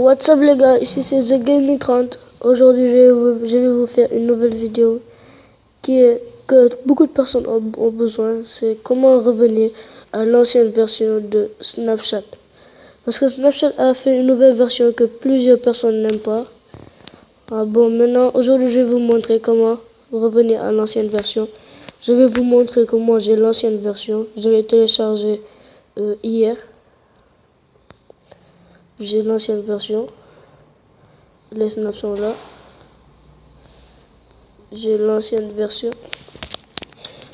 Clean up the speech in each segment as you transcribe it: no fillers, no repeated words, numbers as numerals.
What's up les gars, ici c'est The Gaming 30. Aujourd'hui je vais vous faire une nouvelle vidéo que beaucoup de personnes ont besoin. C'est comment revenir à l'ancienne version de Snapchat. Parce que Snapchat a fait une nouvelle version que plusieurs personnes n'aiment pas. Maintenant aujourd'hui je vais vous montrer comment revenir à l'ancienne version. Je vais vous montrer comment j'ai l'ancienne version. Je l'ai téléchargée hier. J'ai l'ancienne version. Les snaps sont là. J'ai l'ancienne version.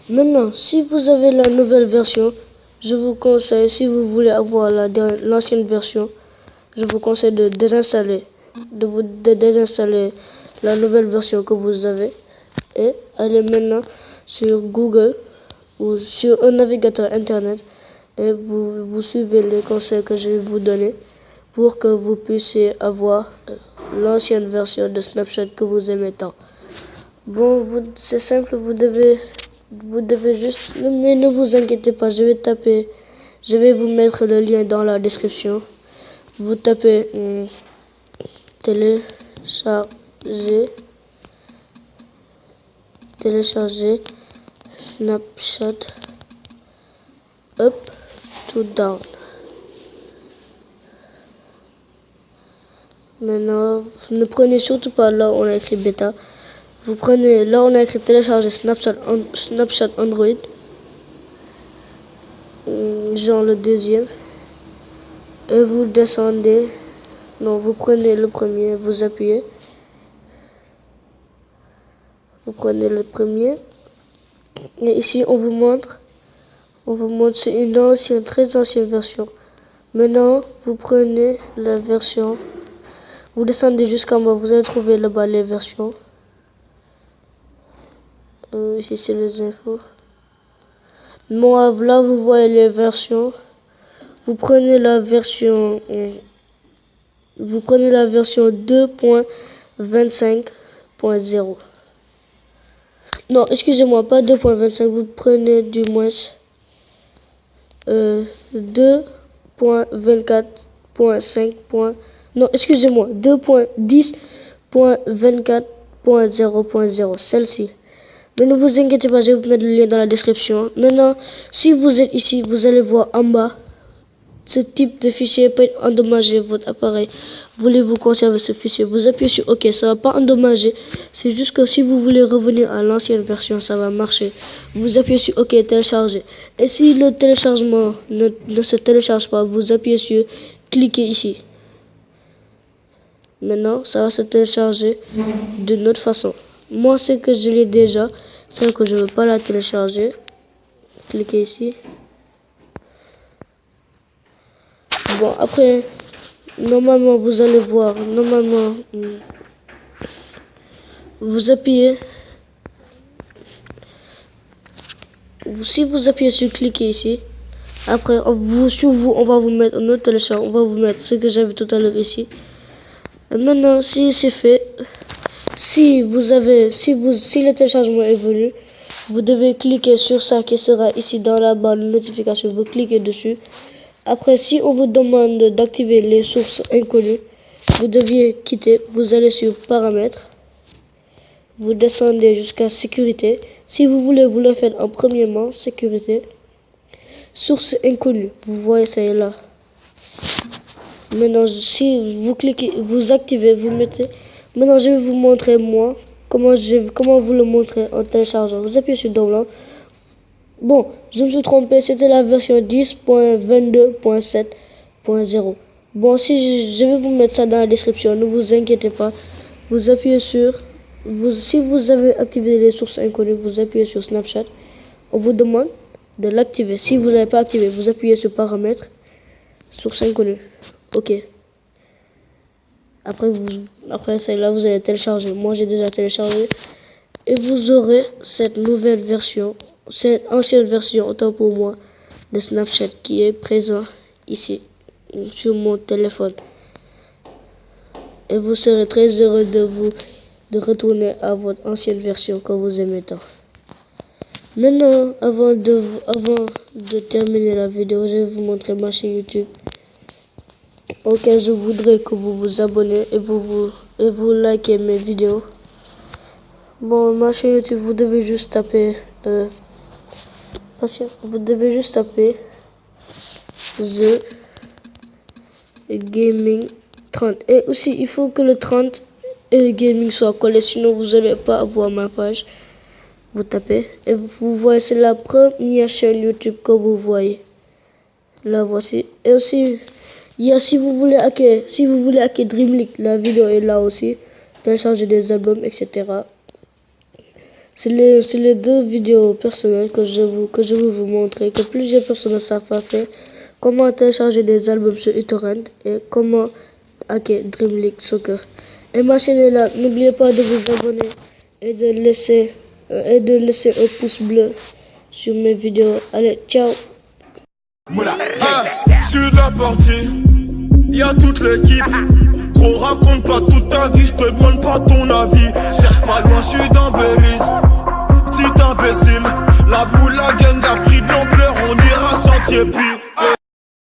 Maintenant, si vous avez la nouvelle version, je vous conseille, si vous voulez avoir l'ancienne version, je vous conseille de désinstaller, de désinstaller la nouvelle version que vous avez et aller maintenant sur Google ou sur un navigateur internet et vous suivez les conseils que je vais vous donner pour que vous puissiez avoir l'ancienne version de Snapchat que vous aimez tant. Bon, c'est simple, vous devez juste, mais ne vous inquiétez pas, je vais vous mettre le lien dans la description. Vous tapez télécharger Snapchat up to down. Maintenant, ne prenez surtout pas là où on a écrit bêta. Vous prenez là où on a écrit télécharger Snapchat Android. Genre le deuxième. Et vous descendez. Non, vous prenez le premier, vous appuyez. Vous prenez le premier. Et ici, on vous montre, c'est une ancienne, très ancienne version. Maintenant, vous prenez la version. Vous descendez jusqu'en bas, vous allez trouver là-bas les versions. Ici c'est les infos. Moi, là vous voyez les versions. Vous prenez la version 2.25.0. Non, excusez-moi, pas 2.25. Vous prenez du moins 2.24.5. Non, excusez-moi, 2.10.24.0.0, celle-ci. Mais ne vous inquiétez pas, je vais vous mettre le lien dans la description. Maintenant, si vous êtes ici, vous allez voir en bas, ce type de fichier peut endommager votre appareil. Voulez-vous conserver ce fichier? Vous appuyez sur OK, ça ne va pas endommager. C'est juste que si vous voulez revenir à l'ancienne version, ça va marcher. Vous appuyez sur OK, télécharger. Et si le téléchargement ne se télécharge pas, vous appuyez sur cliquez ici. Maintenant, ça va se télécharger d'une autre façon. Moi, c'est que je l'ai déjà, c'est que je ne veux pas la télécharger. Cliquez ici. Bon, après, normalement, vous allez voir, vous appuyez. Si vous appuyez sur cliquer ici, après, on va vous mettre un autre téléchargement, on va vous mettre ce que j'avais tout à l'heure ici. Et maintenant, si c'est fait, si le téléchargement est venu, vous devez cliquer sur ça qui sera ici dans la barre de notification. Vous cliquez dessus. Après, si on vous demande d'activer les sources inconnues, vous deviez quitter. Vous allez sur paramètres. Vous descendez jusqu'à sécurité. Si vous voulez, vous le faites en premièrement, sécurité. Sources inconnues. Vous voyez, ça est là. Maintenant, si vous cliquez, vous activez, vous mettez. Maintenant, je vais vous montrer moi comment vous le montrer en téléchargeant. Vous appuyez sur download. Bon, je me suis trompé, c'était la version 10.22.7.0. Bon, si je vais vous mettre ça dans la description, ne vous inquiétez pas. Vous appuyez sur si vous avez activé les sources inconnues, vous appuyez sur Snapchat. On vous demande de l'activer. Si vous n'avez pas activé, vous appuyez sur paramètres, sources inconnues. OK. Après celle-là, vous allez télécharger. Moi, j'ai déjà téléchargé. Et vous aurez cette nouvelle version, cette ancienne version, autant pour moi, de Snapchat qui est présent ici, sur mon téléphone. Et vous serez très heureux de retourner à votre ancienne version que vous aimez tant. Maintenant, avant de terminer la vidéo, je vais vous montrer ma chaîne YouTube. Ok, je voudrais que vous vous abonnez et vous likez mes vidéos. Bon, ma chaîne YouTube, vous devez juste taper, vous devez juste taper The Gaming 30. Et aussi, il faut que le 30 et le gaming soient collés, sinon vous n'allez pas avoir ma page. Vous tapez et vous voyez, c'est la première chaîne YouTube que vous voyez. La voici. Et aussi, il y a, si vous voulez hacker Dream League, la vidéo est là aussi. Télécharger des albums, etc. C'est les deux vidéos personnelles que je veux vous montrer, que plusieurs personnes ne savent pas faire. Comment télécharger des albums sur uTorrent et comment hacker Dream League Soccer. Et ma chaîne est là. N'oubliez pas de vous abonner et de laisser un pouce bleu sur mes vidéos. Allez, ciao. Sur la partie, y a toute l'équipe. Gros, raconte pas toute ta vie, je te demande pas ton avis. Cherche pas loin, je suis dans Beris. Petit imbécile, la boule, la gang a pris de l'ampleur, on ira sentier pire.